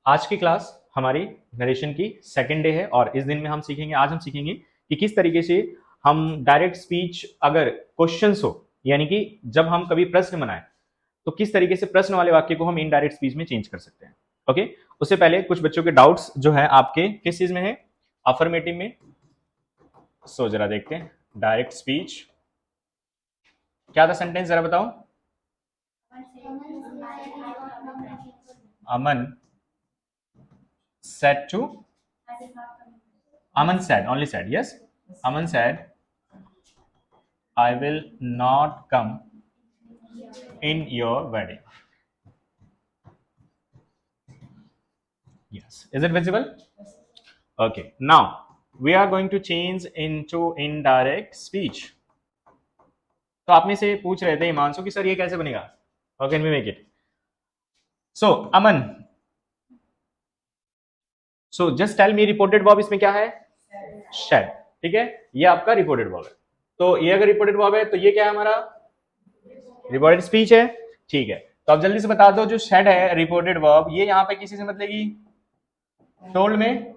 आज की क्लास हमारी नरेशन की सेकेंड डे है और इस दिन में आज हम सीखेंगे कि किस तरीके से हम डायरेक्ट स्पीच अगर क्वेश्चंस हो, यानी कि जब हम कभी प्रश्न बनाए तो किस तरीके से प्रश्न वाले वाक्य को हम इनडायरेक्ट स्पीच में चेंज कर सकते हैं। ओके, उससे पहले कुछ बच्चों के डाउट्स जो है आपके किस चीज में है, अफर्मेटिव में। सो जरा देखते हैं डायरेक्ट स्पीच क्या था सेंटेंस, जरा बताओ। अमन said to Aman said, only said, yes. Aman said, I will not come in your wedding. Yes. Is it visible? Okay. Now we are going to change into indirect speech. तो आप में से पूछ रहे थे हिमांशु कि सर ये कैसे बनेगा, how can we make it. So Aman, so just tell me reported verb इसमें क्या है, शेड। ठीक है, ये आपका रिपोर्टेड वर्ब है। तो ये अगर रिपोर्टेड वर्ब है तो ये क्या है, हमारा रिपोर्टेड स्पीच है। ठीक है, तो आप जल्दी से बता दो जो शेड है रिपोर्टेड वर्ब, ये यहाँ पे किसी से मतलेगी टोल्ड में।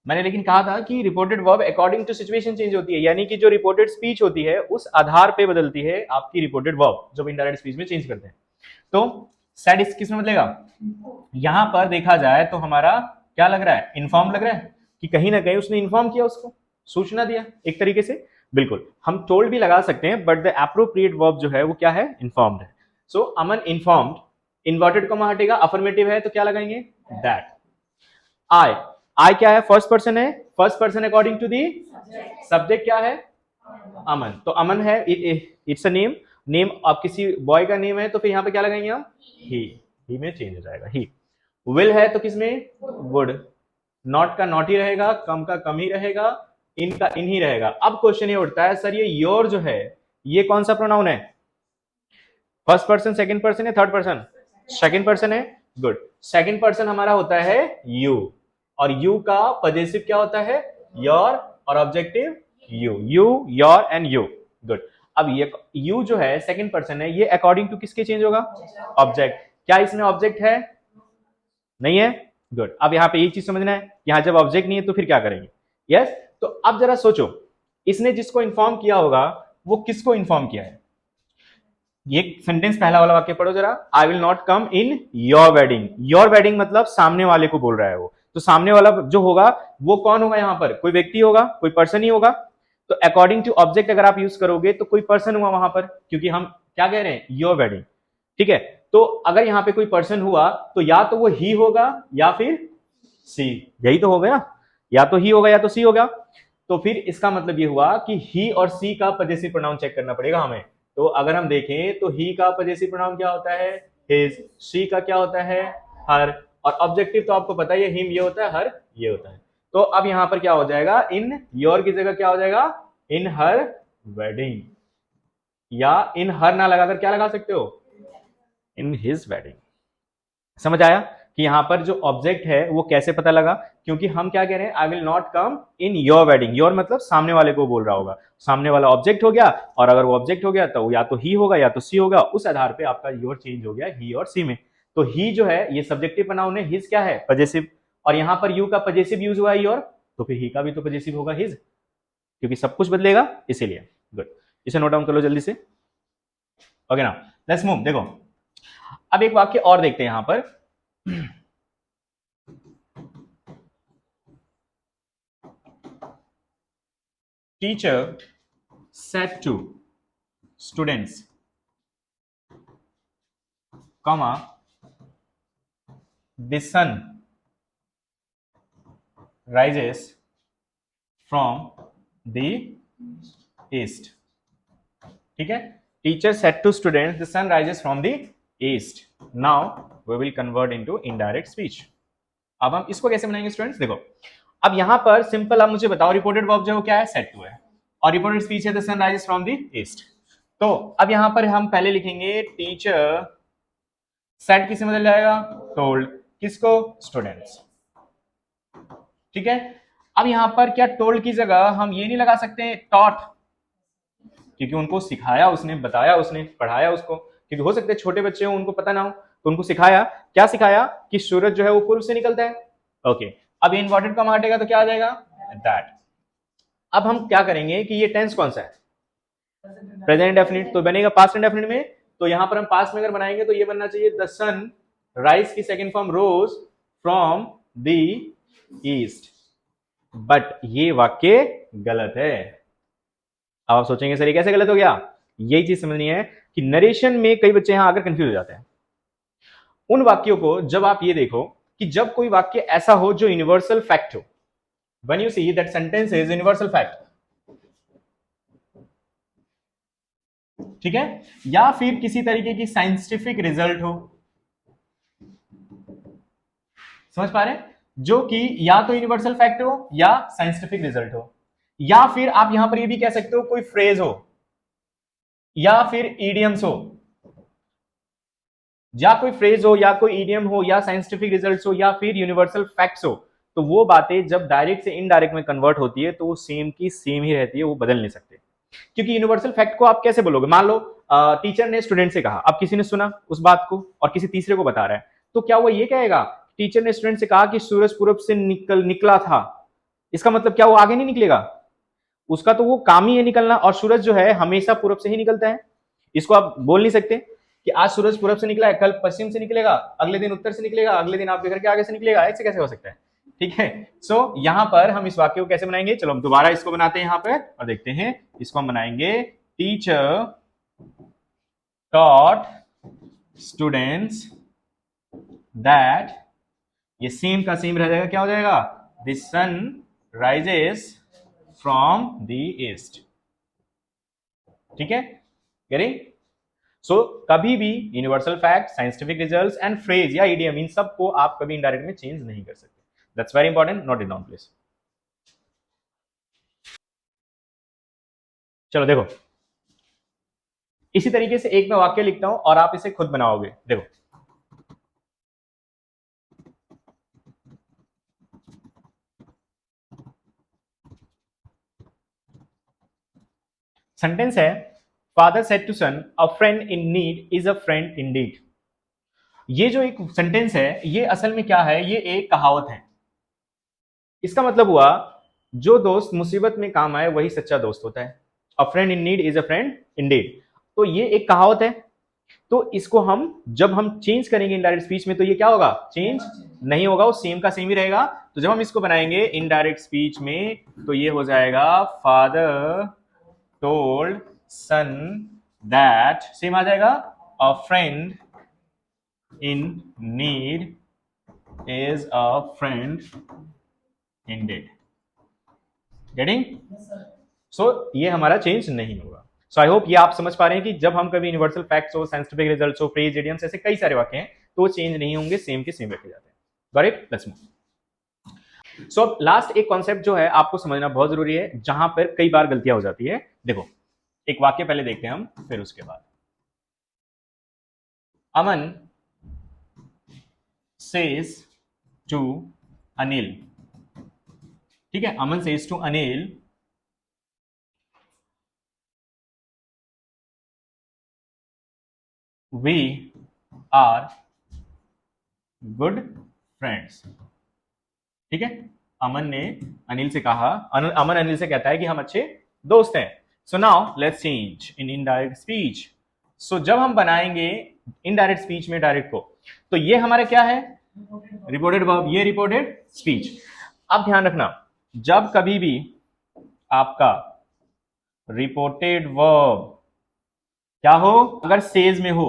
मैंने लेकिन कहा था कि reported verb according to situation change होती है, यानी कि जो रिपोर्टेड स्पीच होती है उस आधार पे बदलती है आपकी रिपोर्टेड वर्ब, जो इनडायरेक्ट स्पीच में चेंज करते हैं। तो शेड इस किस में बदलेगा, यहां पर देखा जाए तो हमारा क्या लग रहा है, इन्फॉर्म लग रहा है कि कहीं ना कहीं उसने इन्फॉर्म किया, उसको सूचना दिया एक तरीके से। बिल्कुल, हम टोल्ड भी लगा सकते हैं, बट द एप्रोप्रिएट वर्ब जो है वो क्या है, इन्फॉर्म्ड है। So Aman informed, inverted comma हटेगा, अफर्मेटिव है तो क्या लगाएंगे, दैट। आई, आई क्या है, फर्स्ट पर्सन है, first person according to the subject क्या है, अमन। तो अमन है, इट्स अ नेम, नेम आप किसी बॉय का नेम है तो फिर यहाँ पे क्या लगाएंगे हम, ही में चेंज हो जाएगा, ही। विल है तो किसमें, वुड। नॉट का नॉट ही रहेगा, कम का कम ही रहेगा, इन का इन ही रहेगा। अब क्वेश्चन ये उठता है, सर ये योर जो है ये कौन सा प्रोनाउन है, फर्स्ट पर्सन, सेकंड पर्सन या थर्ड पर्सन, सेकंड पर्सन है। गुड, सेकंड पर्सन हमारा होता है यू, और यू का पजेसिव क्या होता है, योर, और objective you, you your and you. Good, अब ये यू जो है सेकंड पर्सन है, ये अकॉर्डिंग टू किसके चेंज होगा, ऑब्जेक्ट। क्या इसमें ऑब्जेक्ट है, नहीं है। गुड, अब यहाँ पे एक चीज समझना है, यहाँ जब ऑब्जेक्ट नहीं है तो फिर क्या करेंगे, यस। तो अब जरा सोचो, इसने जिसको इन्फॉर्म किया होगा वो किसको इन्फॉर्म किया है। ये सेंटेंस पहला वाला वाक्य पढ़ो जरा, I will not come in your wedding. Your wedding मतलब सामने वाले को बोल रहा है वो, तो सामने वाला जो होगा वो कौन होगा, यहाँ पर कोई व्यक्ति होगा, कोई पर्सन ही होगा। तो अकॉर्डिंग टू ऑब्जेक्ट अगर आप यूज करोगे तो कोई पर्सन हुआ वहां पर, क्योंकि हम क्या कह रहे हैं, योर वेडिंग। ठीक है, तो अगर यहाँ पे कोई पर्सन हुआ तो या तो वो ही होगा या फिर सी, यही तो होगा ना, या तो ही होगा या तो सी होगा। तो फिर इसका मतलब ये हुआ कि ही और सी का पजेसिव प्रोनाउन चेक करना पड़ेगा हमें। तो अगर हम देखें तो ही का पजेसिव प्रोनाउन क्या होता है, हिज, सी का क्या होता है, हर, और ऑब्जेक्टिव तो आपको पता ही है, हिम ये होता है, हर ये होता है। तो अब यहां पर क्या हो जाएगा, इन योर की जगह क्या हो जाएगा, इन हर वेडिंग, या इन हर ना लगाकर क्या लगा सकते हो, इन हिज वेडिंग। समझ आया कि यहां पर जो ऑब्जेक्ट है वो कैसे पता लगा, क्योंकि हम क्या कह रहे हैं, I will not come in your wedding. Your मतलब सामने वाले को बोल रहा होगा, सामने वाला ऑब्जेक्ट हो गया, और अगर वो ऑब्जेक्ट हो गया तो या तो ही होगा या तो सी होगा, उस आधार पे आपका योर चेंज हो गया ही और सी में। तो ही जो है ये सब्जेक्टिव प्रोनाउन है, हिज क्या है, पजेसिव, और यहां पर यू का पजेसिव यूज हुआ है योर, तो फिर ही का भी तो पजेसिव होगा हिज, क्योंकि सब कुछ बदलेगा इसीलिए। गुड, इसे नोट डाउन कर लो जल्दी से। ओके ना, लेट्स मूव। देखो अब एक वाक्य और देखते हैं यहां पर। Teacher said to students, comma, the sun rises from the east. ठीक है, teacher said to students, the sun rises from the east. Now we will convert into indirect speech. अब हम इसको कैसे बनाएंगे स्टूडेंट्स, देखो अब यहां पर सिंपल आप मुझे बताओ, रिपोर्टेड वर्ब जो है वो क्या है, said to है, और रिपोर्टेड स्पीच है the sun rises from the east. तो अब यहां पर हम पहले लिखेंगे टीचर, सेड किससे बदल जाएगा, टोल्ड, किसको, स्टूडेंट्स। ठीक है, अब यहां पर क्या टोल्ड की जगह हम ये नहीं लगा सकते टॉट, क्योंकि उनको सिखाया उसने, बताया उसने, पढ़ाया उसको, क्योंकि हो सकते छोटे बच्चे हो उनको पता ना हो, तो उनको सिखाया, क्या सिखाया कि सूरज जो है वो पूर्व से निकलता है। ओके, अब ये इन्वर्टेड कॉमा हटेगा तो क्या आ जाएगा, दैट। अब हम क्या करेंगे कि ये टेंस कौन सा है, प्रेजेंट इंडेफिनिट, तो बनेगा पास्ट इंडेफिनिट में। तो यहां पर हम पास्ट में अगर बनाएंगे तो ये बनना चाहिए द सन राइज की second form rose from the east, but ये वाक्य गलत है। अब आप सोचेंगे सर ये कैसे गलत हो गया, यही चीज समझनी है कि नरेशन में कई बच्चे यहां आकर कंफ्यूज हो जाते हैं। उन वाक्यों को जब आप ये देखो कि जब कोई वाक्य ऐसा हो जो यूनिवर्सल फैक्ट हो, when you see that sentence is universal fact, ठीक है, या फिर किसी तरीके की साइंटिफिक रिजल्ट हो, समझ पा रहे हैं, जो कि या तो यूनिवर्सल फैक्ट हो या साइंटिफिक रिजल्ट हो, या फिर आप यहां पर ये भी कह सकते हो कोई फ्रेज हो, या फिर ईडियम्स हो, या कोई फ्रेज हो या कोई ईडियम हो या साइंटिफिक रिजल्ट्स हो या फिर यूनिवर्सल फैक्ट्स हो, तो वो बातें जब डायरेक्ट से इनडायरेक्ट में कन्वर्ट होती है तो वो सेम की सेम ही रहती है, वो बदल नहीं सकते। क्योंकि यूनिवर्सल फैक्ट को आप कैसे बोलोगे, मान लो टीचर ने स्टूडेंट से कहा, अब किसी ने सुना उस बात को और किसी तीसरे को बता रहा है, तो क्या वो ये कहेगा टीचर ने स्टूडेंट से कहा कि सूरज पूरब से निकला था, इसका मतलब क्या वो आगे नहीं निकलेगा, उसका तो वो काम ही है निकलना, और सूरज जो है हमेशा पूरब से ही निकलता है। इसको आप बोल नहीं सकते कि आज सूरज पूरब से निकला है, कल पश्चिम से निकलेगा, अगले दिन उत्तर से निकलेगा, अगले दिन आपके घर के आगे से निकलेगा, ऐसे कैसे हो सकता है, ठीक है। सो यहां पर हम इस वाक्य को कैसे बनाएंगे, चलो हम दोबारा इसको बनाते हैं यहां पर और देखते हैं, इसको हम बनाएंगे टीचर टॉट स्टूडेंट्स दैट, ये सेम का सेम रह जाएगा, क्या हो जाएगा, the sun rises from the east, ठीक है, गेटिंग। सो कभी भी universal fact, scientific results and phrase या इडियम, इन सब को आप कभी इनडायरेक्ट में चेंज नहीं कर सकते, that's very important, note it down please. चलो देखो, इसी तरीके से एक मैं वाक्य लिखता हूं और आप इसे खुद बनाओगे, देखो सेंटेंस है, father said to son a friend in need is a friend indeed. ये जो एक सेंटेंस है ये असल में क्या है, ये एक कहावत है। इसका मतलब हुआ जो दोस्त मुसीबत में काम आए वही सच्चा दोस्त होता है, अ friend in need is a friend Indeed, तो ये एक कहावत है। तो इसको हम जब हम चेंज करेंगे इनडायरेक्ट स्पीच में तो ये क्या होगा, चेंज नहीं होगा, वो सेम का सेम ही रहेगा। तो जब हम इसको बनाएंगे इनडायरेक्ट स्पीच में तो ये हो जाएगा father told son that, same आ जाएगा, a friend in need is a friend indeed, getting. So ये हमारा चेंज नहीं होगा। सो आई होप ये आप समझ पा रहे हैं कि जब हम कभी यूनिवर्सल फैक्ट्स हो, साइंटिफिक रिजल्ट्स हो, फ्रेज, इडियम्स, ऐसे कई सारे वाक्य हैं तो वो चेंज नहीं होंगे, सेम के सेम रखे जाते हैं। Got it, let's move. So अब लास्ट एक कॉन्सेप्ट जो है आपको समझना बहुत जरूरी है, जहां पर कई बार गलतियां हो जाती है। देखो एक वाक्य पहले देखते हैं हम, फिर उसके बाद, अमन सेज टू अनिल, ठीक है, Aman says to Anil we are good friends, ठीक है। अमन ने अनिल से कहा, अमन अनिल से कहता है कि हम अच्छे दोस्त हैं। So now let's change in indirect speech. So जब हम बनाएंगे इनडायरेक्ट स्पीच में डायरेक्ट को, तो ये हमारा क्या है, रिपोर्टेड वर्ब, ये रिपोर्टेड स्पीच। अब ध्यान रखना, जब कभी भी आपका रिपोर्टेड वर्ब क्या हो, अगर सेज में हो,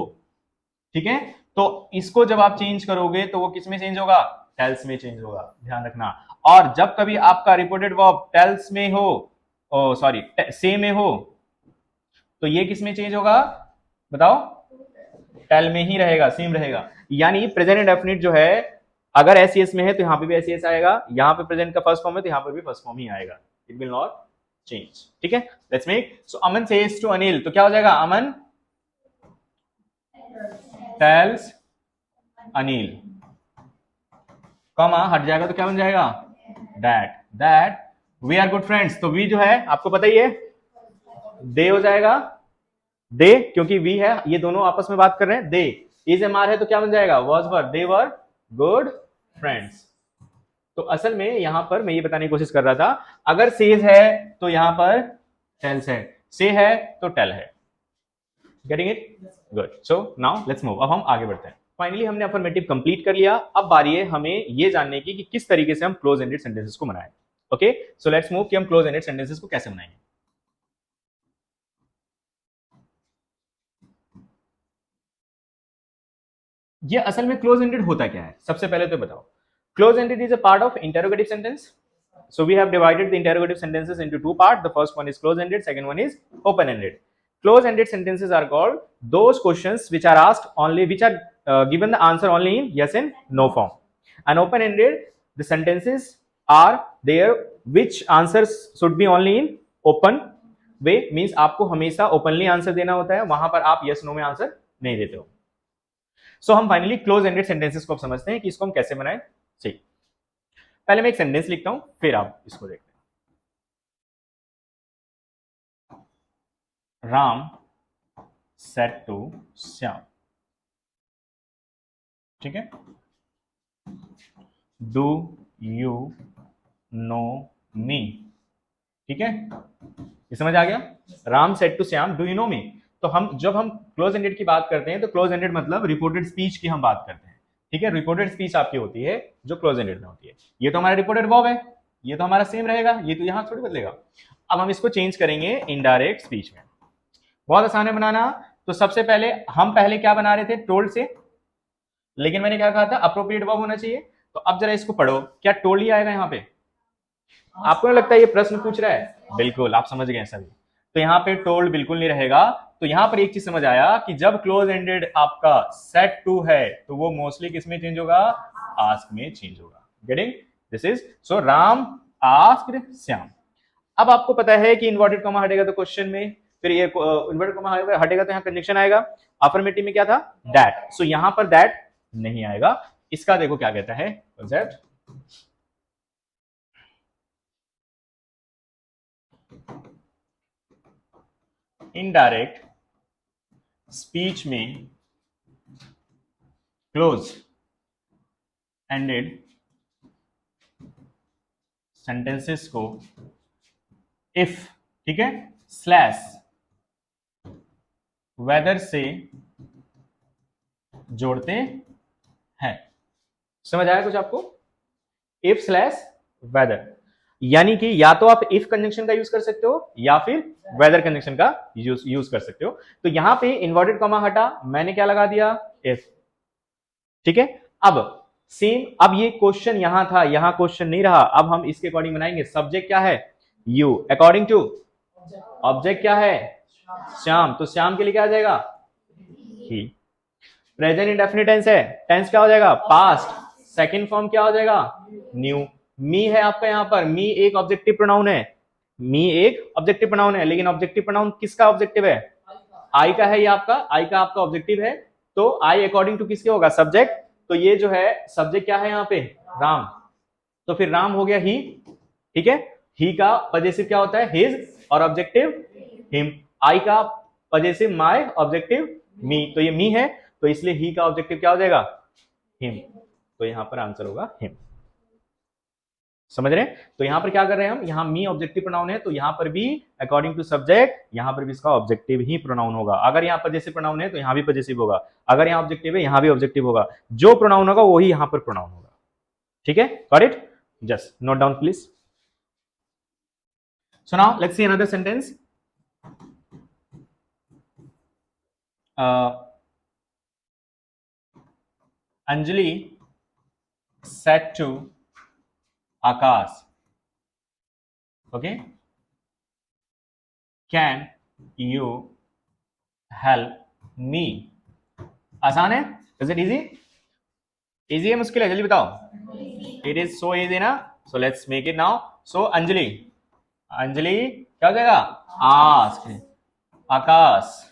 ठीक है, तो इसको जब आप चेंज करोगे तो वो किस में चेंज होगा, टेल्स में चेंज होगा, ध्यान रखना। और जब कभी आपका रिपोर्टेड वर्ब टेल्स में हो, ओ सॉरी से में हो, तो ये किस में चेंज होगा, बताओ, टेल में ही रहेगा, सेम रहेगा। यानी प्रेजेंट इंडेफिनिट जो है अगर एसईएस में है तो यहां पे भी एसईएस आएगा, यहां पे प्रेजेंट का फर्स्ट फॉर्म है तो यहां पर भी फर्स्ट फॉर्म ही आएगा, इट विल नॉट चेंज, ठीक है। Let's make, so Aman says to Anil, तो क्या हो जाएगा, अमन टेल्स अनिल, कॉमा हट जाएगा तो क्या बन जाएगा, that we are good friends. तो वी जो है आपको पता ही है, दे हो जाएगा, दे, क्योंकि वी है, ये दोनों आपस में बात कर रहे हैं, दे, इज एम आर है तो क्या बन जाएगा, was were, they were good friends. तो असल में यहां पर मैं ये बताने की कोशिश कर रहा था, अगर सेज है तो यहां पर टेल्स है, से है तो टेल है। Getting it, good. So now let's move, अब हम आगे बढ़ते हैं। फाइनली हमने अफर्मेटिव कंप्लीट कर लिया। अब बारी है हमें ये जानने की कि किस तरीके से हम क्लोज एंडेड सेंटेंसेस को बनाएं। ओके, सो लेट्स मूव कि हम क्लोज एंडेड सेंटेंसेस को कैसे बनाएंगे। ये असल में क्लोज एंडेड होता क्या है, सबसे पहले तो बताओ। Close ended is a part of interrogative sentence. So we have divided the interrogative sentences into two parts. The first one is close-ended, second one is open-ended. Close-ended sentences are called those questions which are asked only, which are given the answer only in yes and no form. And open-ended, the sentences are there which answers should be only in open way, means आपको हमेशा openly answer देना होता है, वहां पर आप yes no में answer नहीं देते हो। सो हम फाइनली क्लोज-एंडेड सेंटेंसेस को अब समझते हैं कि इसको हम कैसे बनाएं। सही, पहले मैं एक सेंटेंस लिखता हूं, फिर आप इसको देखते हैं। राम सेड टू श्याम, ठीक है, डू यू नो मी, ठीक है, ये समझ आ गया। Ram said to Shyam, do you know me. तो हम जब हम क्लोज एंडेड की बात करते हैं तो क्लोज एंडेड मतलब रिपोर्टेड स्पीच की हम बात करते हैं, ठीक है। रिपोर्टेड स्पीच आपकी होती है जो क्लोज एंडेड में होती है। ये तो हमारा रिपोर्टेड वर्ब है, ये तो हमारा सेम रहेगा, ये तो यहां थोड़ी बदलेगा। अब हम इसको चेंज करेंगे इनडायरेक्ट स्पीच में। बहुत आसान है बनाना। तो सबसे पहले हम पहले क्या बना रहे थे, टोल्ड से, लेकिन मैंने क्या कहा था, अप्रोप्रिएट वर्ब होना चाहिए। तो अब जरा इसको पढ़ो, क्या टोल्ड ही आएगा यहाँ पे? आपको लगता है ये प्रश्न पूछ रहा है? बिल्कुल, आप समझ गए सभी। तो यहाँ पे टोल्ड बिल्कुल नहीं रहेगा। तो यहां पर एक चीज समझ आया कि जब क्लोज एंडेड आपका सेट टू है तो वो मोस्टली किस में चेंज होगा, आस्क में चेंज होगा। Getting this is, so Ram asked Shyam. अब आपको पता है कि इन्वर्टेड कॉमा हटेगा तो क्वेश्चन में, फिर ये इन्वर्टेड कॉमा हटेगा तो यहाँ कंजंक्शन आएगा। अफर्मेटिव में क्या था, दैट। सो यहां पर दैट नहीं आएगा। इसका देखो क्या कहता है कॉन्सेप्ट, इनडायरेक्ट स्पीच में क्लोज एंडेड सेंटेंसेस को इफ, ठीक है, स्लैश वेदर से जोड़ते हैं। समझ आया कुछ आपको? इफ स्लैश वेदर, यानी कि या तो आप इफ कंजंक्शन का यूज कर सकते हो या फिर वेदर कंजंक्शन का यूज कर सकते हो। तो यहां पे इन्वर्टेड कॉमा हटा, मैंने क्या लगा दिया, इफ, ठीक है। अब सेम, अब ये क्वेश्चन यहां था, यहां क्वेश्चन नहीं रहा। अब हम इसके अकॉर्डिंग बनाएंगे। सब्जेक्ट क्या है, यू, अकॉर्डिंग टू ऑब्जेक्ट क्या है, श्याम। तो श्याम के लिए क्या आ जाएगा, ही। प्रेजेंट इंडेफिनिट टेंस है, टेंस क्या हो जाएगा, पास्ट। सेकंड फॉर्म क्या हो जाएगा, न्यू। मी है आपका यहाँ पर, मी एक ऑब्जेक्टिव प्रोनाउन है, मी एक ऑब्जेक्टिव प्रोनाउन है, लेकिन ऑब्जेक्टिव प्रोनाउन किसका ऑब्जेक्टिव है, आई का है। ये आपका आई का आपका ऑब्जेक्टिव है। तो आई अकॉर्डिंग टू किसके होगा, सब्जेक्ट। तो ये जो है सब्जेक्ट क्या है यहाँ पे, राम। तो फिर राम हो गया ही, ठीक है। ही का पजेसिव क्या होता है, हिज, और ऑब्जेक्टिव हिम। आई का पजेसिव माय, ऑब्जेक्टिव मी। तो ये मी है, तो इसलिए ही का ऑब्जेक्टिव क्या हो जाएगा, हिम। तो यहां पर आंसर होगा हिम। समझ रहे हैं? तो यहां पर क्या कर रहे हैं हम, यहां मी ऑब्जेक्टिव प्रोनाउन है, तो यहां पर भी अकॉर्डिंग टू सब्जेक्ट, यहां पर भी इसका ऑब्जेक्टिव ही प्रोनाउन होगा। अगर यहां पजेसिव प्रोनाउन है तो यहां भी पजेसिव होगा, अगर यहां ऑब्जेक्टिव है यहां भी ऑब्जेक्टिव होगा। जो प्रोनाउन होगा वही यहां पर प्रोनाउन होगा, ठीक है। Got it? Just note down please. So now let's see another sentence. Anjali said to Akash, okay, can you help me? आसान है? Is it easy? Easy है, मुश्किल है? जल्दी बताओ। It is so easy ना? So let's make it now. So Anjali, Anjali क्या हो जाएगा, ask आकाश।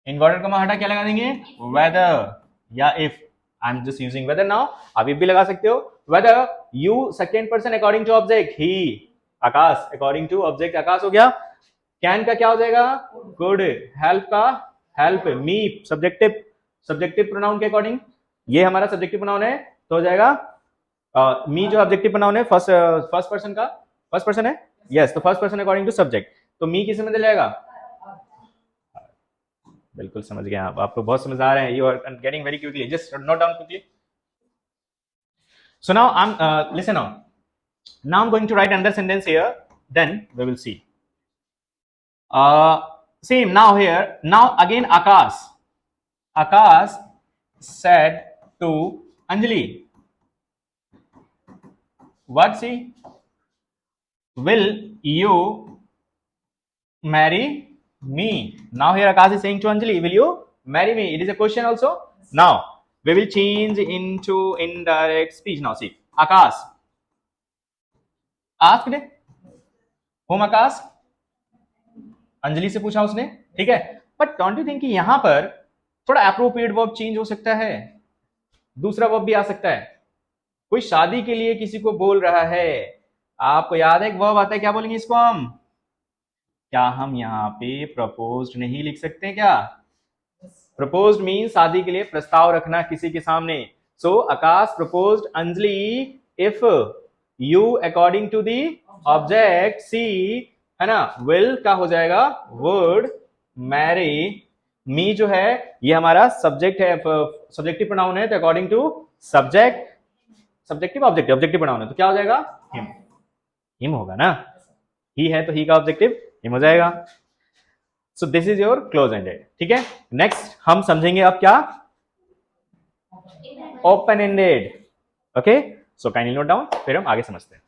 इन्वर्टेड कॉमा हटा क्या लगा देंगे, whether या if। I am just using whether now, आप भी लगा सकते हो। Whether you second person according to object ही, Akash according to object Akash हो गया। कैन का क्या हो जाएगा, गुड। हेल्प का help, me subjective subjective pronoun के अकॉर्डिंग, ये हमारा सब्जेक्टिव प्रोनाउन है तो हो जाएगा मी जो ऑब्जेक्टिव प्रोनाउन है फर्स्ट पर्सन है, यस, तो first person according to subject, तो मी किस में बदल जाएगा? बिल्कुल समझ गए आप, आपको बहुत समझ आ रहे हैं, you are getting very quickly, just note down quickly. So now listen now. Now I'm going to write another sentence here. Then we will see. Same now here. Now again Akash. Akash said to Anjali, what see? Will you marry me? Now here Akash is saying to Anjali, will you marry me? It is a question also. Now we will change into indirect speech. Now see, Akash asked whom? Akash Anjali से पूछा उसने, ठीक है. But don't you think कि यहां पर थोड़ा appropriate verb change हो सकता है, दूसरा वर्ब भी आ सकता है. कोई शादी के लिए किसी को बोल रहा है, आपको याद है एक वर्ब आता है, क्या बोलेंगे इसको हम? क्या हम यहाँ पे प्रपोज्ड नहीं लिख सकते क्या? प्रपोज्ड मीन शादी के लिए प्रस्ताव रखना किसी के सामने. So Akash proposed Anjali if you according to the object see, है ना, विल का हो जाएगा वुड मैरी. मी जो है ये हमारा सब्जेक्ट है, सब्जेक्टिव प्रोनाउन है, तो according to subject subjective objective pronoun है, तो क्या हो जाएगा? हिम होगा ना, ही है तो ही का ऑब्जेक्टिव हिम हो जाएगा. So this is your close ended. ठीक है, नेक्स्ट हम समझेंगे अब क्या? Open ended. Okay, so kindly note down, फिर हम आगे समझते हैं.